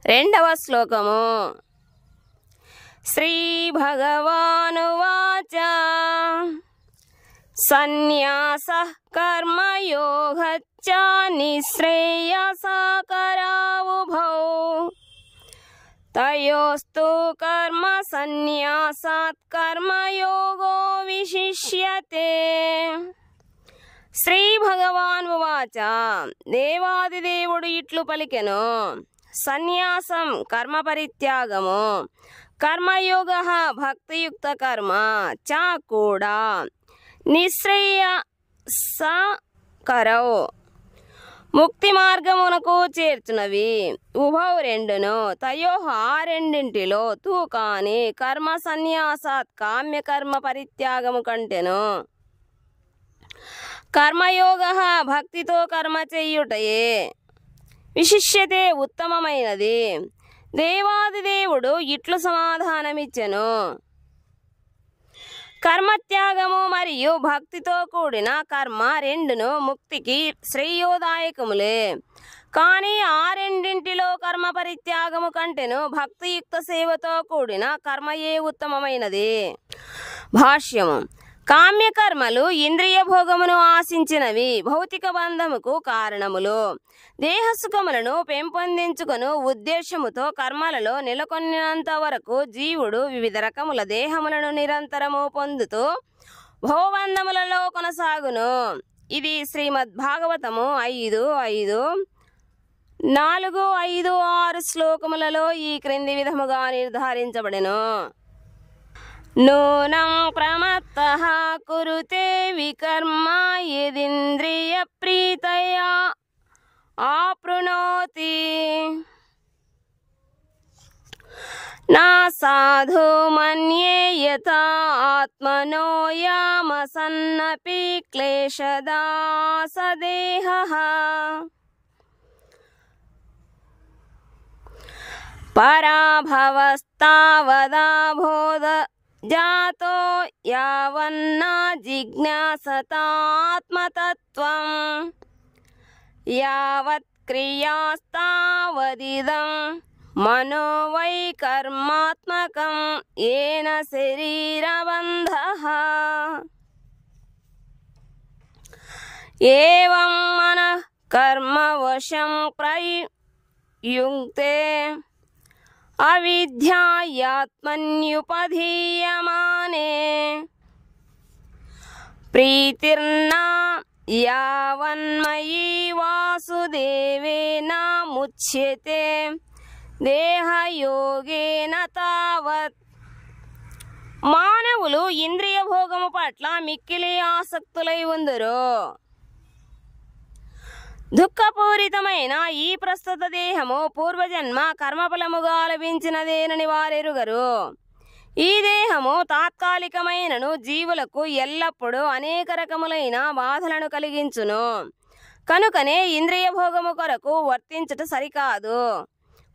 రెండవ శ్లోకము. శ్రీ భగవానువాచ సన్యాసః కర్మయోగశ్చ నిశ్రేయసకరావుభౌ తయోస్తు కర్మ సన్యాసాత్ కర్మయోగో విశిష్యతే. శ్రీ భగవాన్ ఉవాచ దేవాదిదేవుడు ఇట్లు పలికెను. సన్యాసం కర్మ పరిత్యాగము, కర్మయోగ భక్తియుక్త కర్మ చ కూడా నిశ్రేయసకరౌ ముక్తి మార్గమునకు చేర్చునవి. ఉభౌ రెండును తయోః ఆ రెండింటిలో తూ కాని కర్మ సన్యాసాత్ కామ్య కర్మ పరిత్యాగము కంటెను. కర్మయోగ భక్తితో కర్మ చెయ్యుటయే విశిష్యతే ఉత్తమమైనది. దేవాదిదేవుడు ఇట్లు సమాధానమిచ్చెను. కర్మత్యాగము మరియు భక్తితో కూడిన కర్మ రెండును ముక్తికి శ్రేయోదాయకములే. కానీ ఆ రెండింటిలో కర్మ పరిత్యాగము కంటెను భక్తియుక్త సేవతో కూడిన కర్మయే ఉత్తమమైనది. భాష్యము. కామ్యకర్మలు ఇంద్రియ భోగమును ఆశించినవి, భౌతిక బంధముకు కారణములు. దేహసుఖములను పెంపొందించుకొను ఉద్దేశముతో కర్మలలో నెలకొన్నంత వరకు జీవుడు వివిధ రకముల దేహములను నిరంతరము పొందుతూ భవబంధములలో కొనసాగును. ఇది శ్రీమద్ భాగవతము 5:5, 4, 5, 6 శ్లోకములలో ఈ క్రింది విధముగా నిర్ధారించబడెను. నూనం ప్రమత్తః కురుతే వికర్మ యదింద్రియ ప్రీతయా ఆప్నునోతి నా సాధు మన్యే యథా ఆత్మనో యామసన్నపి క్లేశదా సదేహః పరాభవస్తావదా బోధ జాతో యావన్న జిజ్ఞాసతాత్మతత్వం యావత్ క్రియాస్తావదిదం మనోవై కర్మాత్మకం ఏన శరీరబంధః. ఏవం మనః కర్మవశం ప్రయుక్తే అవిద్యాయాత్మన్యుపధీయమానే ప్రీతిర్న యావన్మయీ వాసుదేవేన ముచ్యతే దేహయోగేన తావత్. మానవులు ఇంద్రియ భోగము పట్ల మిక్కిలి ఆసక్తులై ఉందురు. దుఃఖపూరితమైన ఈ ప్రస్తుత దేహము పూర్వజన్మ కర్మఫలముగా లభించినదేనని వారెరుగరు. ఈ దేహము తాత్కాలికమైనను జీవులకు ఎల్లప్పుడూ అనేక రకములైన బాధలను కలిగించును. కనుకనే ఇంద్రియ భోగము కొరకు వర్తించుట సరికాదు.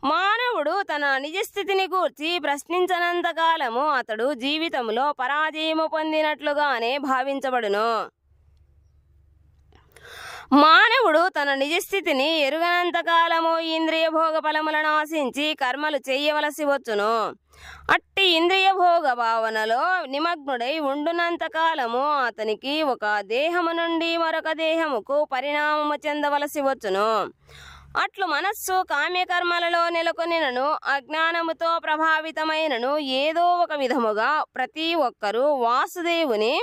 మానవుడు తన నిజస్థితిని గూర్చి ప్రశ్నించనంత కాలము అతడు జీవితంలో పరాజయము పొందినట్లుగానే భావించబడును. మానవుడు తన నిజస్థితిని ఎరుగనంత కాలము ఇంద్రియ భోగ ఫలములను ఆశించి కర్మలు చేయవలసి వచ్చును. అట్టి ఇంద్రియ భోగ భావనలో నిమగ్నుడై ఉండునంత కాలము అతనికి ఒక దేహము నుండి మరొక దేహముకు పరిణామము చెందవలసి వచ్చును. అట్లు మనస్సు కామ్యకర్మలలో నెలకొనినను అజ్ఞానముతో ప్రభావితమైనను ఏదో ఒక విధముగా ప్రతి ఒక్కరూ వాసుదేవుని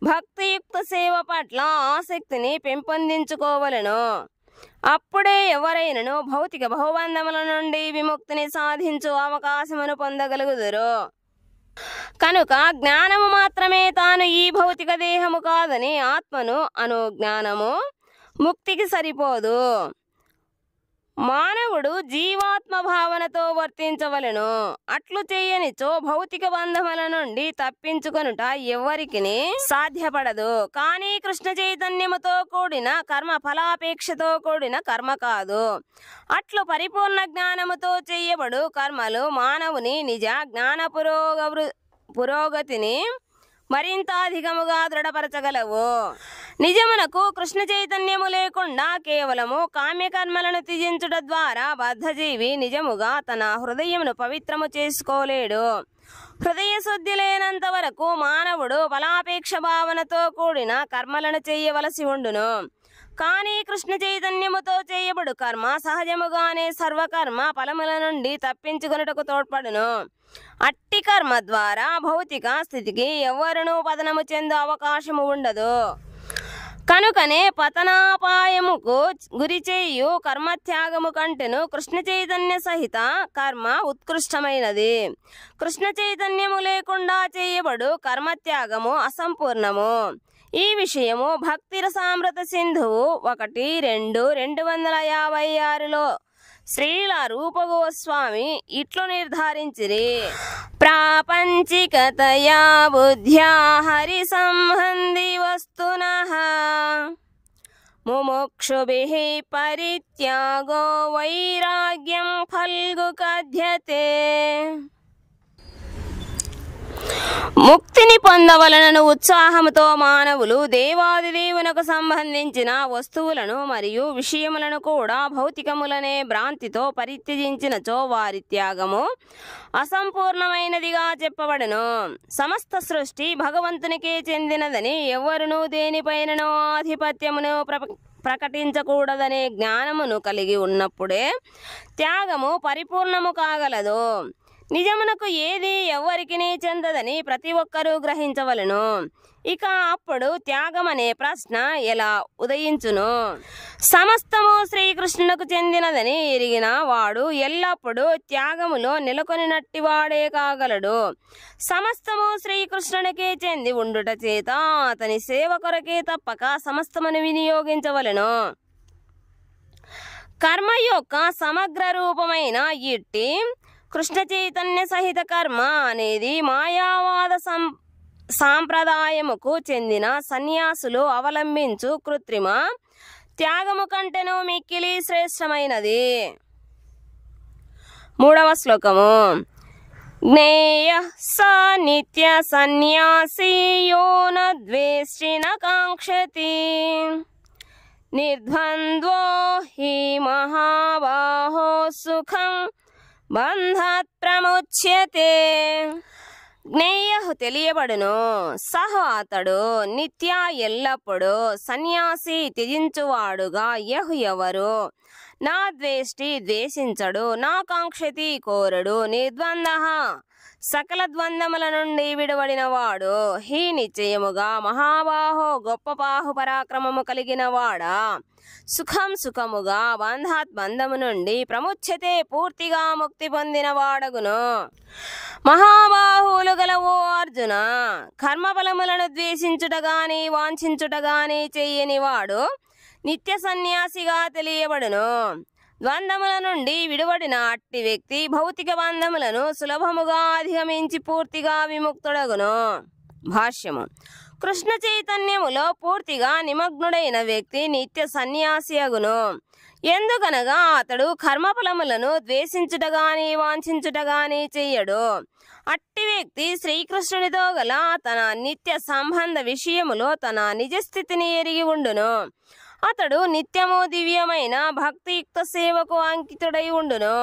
భక్తియుక్త సేవ పట్ల ఆసక్తిని పెంపొందించుకోవలెను. అప్పుడే ఎవరైనను భౌతిక భవబంధముల నుండి విముక్తిని సాధించు అవకాశమును పొందగలుగుదురు. కనుక జ్ఞానము మాత్రమే తాను ఈ భౌతిక దేహము కాదని ఆత్మను అను జ్ఞానము ముక్తికి సరిపోదు. మానవుడు జీవాత్మ భావనతో వర్తించవలెను. అట్లు చేయనిచో భౌతిక బంధముల నుండి తప్పించుకొనుట ఎవ్వరికిని సాధ్యపడదు. కానీ కృష్ణ చైతన్యముతో కూడిన కర్మ ఫలాపేక్షతో కూడిన కర్మ కాదు. అట్లు పరిపూర్ణ జ్ఞానముతో చేయబడు కర్మలు మానవుని నిజ జ్ఞాన పురోగతిని మరింత అధికముగా దృఢపరచగలవు. నిజమునకు కృష్ణ చైతన్యము లేకుండా కేవలము కామ్యకర్మలను త్యజించుట ద్వారా బద్ధజీవి నిజముగా తన హృదయమును పవిత్రము చేసుకోలేడు. హృదయ శుద్ధి లేనంత వరకు మానవుడు ఫలాపేక్ష భావనతో కూడిన కర్మలను చేయవలసి ఉండును. కానీ కృష్ణ చైతన్యముతో చేయబడు కర్మ సహజముగానే సర్వకర్మ ఫలముల నుండి తప్పించుకొనుటకు తోడ్పడును. అట్టి కర్మ ద్వారా భౌతిక స్థితికి ఎవ్వరునూ పతనము చెందు అవకాశము ఉండదు. కనుకనే పతనాపాయముకు గురి చేయు కర్మత్యాగము కంటెను కృష్ణ చైతన్య సహిత కర్మ ఉత్కృష్టమైనది. కృష్ణ చైతన్యము లేకుండా చేయబడు కర్మత్యాగము అసంపూర్ణము. ఈ విషయము భక్తి రసామృత సింధువు 1-2-256లో శ్రీల రూప గోస్వామి ఇట్లు నిర్ధారించిరి. ప్రాపంచికతయా బుద్ధ్యా హరి సంబంధి వస్తునః ముముక్షుభిః పరిత్యాగో వైరాగ్యం ఫల్గు కథ్యతే. ముక్తిని పొందవలనను ఉత్సాహముతో మానవులు దేవాదిదేవునకు సంబంధించిన వస్తువులను మరియు విషయములను కూడా భౌతికములనే భ్రాంతితో పరిత్యజించినచో వారి త్యాగము అసంపూర్ణమైనదిగా చెప్పబడును. సమస్త సృష్టి భగవంతునికే చెందినదని ఎవ్వరునూ దేనిపైననో ఆధిపత్యమును ప్రకటించకూడదనే జ్ఞానమును కలిగి ఉన్నప్పుడే త్యాగము పరిపూర్ణము కాగలదు. నిజమునకు ఏది ఎవ్వరికిని చెందదని ప్రతి ఒక్కరూ గ్రహించవలను. ఇక అప్పుడు త్యాగమనే ప్రశ్న ఎలా ఉదయించును? సమస్తము శ్రీకృష్ణునకు చెందినదని ఎరిగిన వాడు ఎల్లప్పుడూ త్యాగములో నెలకొనినట్టివాడే కాగలడు. సమస్తము శ్రీకృష్ణునికే చెంది ఉండుట చేత అతని సేవ కొరకే తప్పక సమస్తమును వినియోగించవలను. కర్మ యొక్క సమగ్ర రూపమైన ఇట్టి కృష్ణ చైతన్య సహిత కర్మ అనేది మాయావాద సాంప్రదాయముకు చెందిన సన్యాసులు అవలంబించు కృత్రిమ త్యాగము కంటెను మిక్కిలి శ్రేష్టమైనది. 3వ శ్లోకము. జ్ఞేయ స నిత్య సన్యాసి యో న ద్వేష్టి న కాంక్షతి నిర్ద్వంద్వో హి మహాబాహో సుఖం బంధాత్ ప్రముచ్యతే. జ్ఞేయ తెలియబడును. సహ అతడు నిత్య ఎల్లప్పుడూ సన్యాసి త్యజించువాడుగా యహు ఎవరు నా ద్వేష్టి ద్వేషించడు నా కాంక్షతి కోరడు నిర్ద్వంద సకల ద్వంద్వముల నుండి విడవడినవాడు హీ నిశ్చయముగా మహాబాహో గొప్ప బాహు పరాక్రమము కలిగిన వాడా సుఖం సుఖముగా బంధాత్ బంధము నుండి ప్రముచ్యతే పూర్తిగా ముక్తి పొందిన వాడగును. మహాబాహువులు గలవో అర్జున, కర్మఫలములను ద్వేషించుట గాని వాంఛించుట గాని చెయ్యని వాడు నిత్య సన్యాసిగా తెలియబడును. ద్వంద్వముల నుండి విడువడిన అట్టి వ్యక్తి భౌతిక బంధములను సులభముగా అధిగమించి పూర్తిగా విముక్తుడగును. భాష్యము. కృష్ణ చైతన్యములో పూర్తిగా నిమగ్నుడైన వ్యక్తి నిత్య సన్యాసి అగును. ఎందుకనగా అతడు కర్మఫలములను ద్వేషించుట గాని వాంఛించుట గాని చెయ్యడు. అట్టి వ్యక్తి శ్రీకృష్ణునితో గల తన నిత్య సంబంధ విషయములో తన నిజస్థితిని ఎరిగి ఉండును. అతడు నిత్యము దివ్యమైన భక్తియుక్త సేవకు అంకితుడై ఉండును.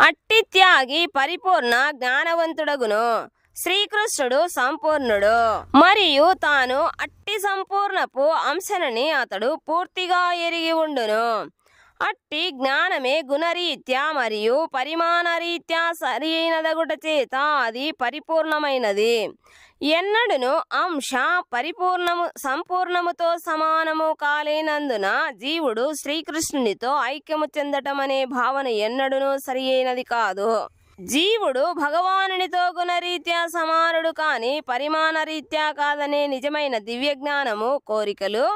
అట్టి త్యాగి పరిపూర్ణ జ్ఞానవంతుడగును. శ్రీకృష్ణుడు సంపూర్ణుడు మరియు తాను అట్టి సంపూర్ణపు అంశనని అతడు పూర్తిగా ఎరిగి ఉండును. అట్టి జ్ఞానమే గుణరీత్యా మరియు పరిమాణ రీత్యా సరైనదగుట చేత అది పరిపూర్ణమైనది. ఎన్నడును అంశ పరిపూర్ణము సంపూర్ణముతో సమానము కాలేనందున జీవుడు శ్రీకృష్ణునితో ఐక్యము చెందటం అనే భావన ఎన్నడును సరి అయినది కాదు. జీవుడు భగవానునితో గుణరీత్యా సమానుడు కాని పరిమాణ రీత్యా కాదనే నిజమైన దివ్య జ్ఞానము కోరికలు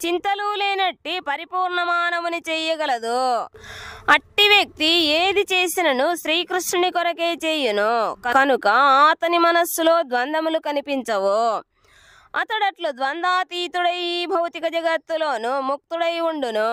చింతలు లేనట్టి పరిపూర్ణ మానవుని చెయ్యగలదు. అట్టి వ్యక్తి ఏది చేసినను శ్రీకృష్ణుని కొరకే చెయ్యును కనుక అతని మనస్సులో ద్వంద్వములు కనిపించవు. అతడట్లు ద్వంద్వాతీతుడై భౌతిక జగత్తులోను ముక్తుడై ఉండును.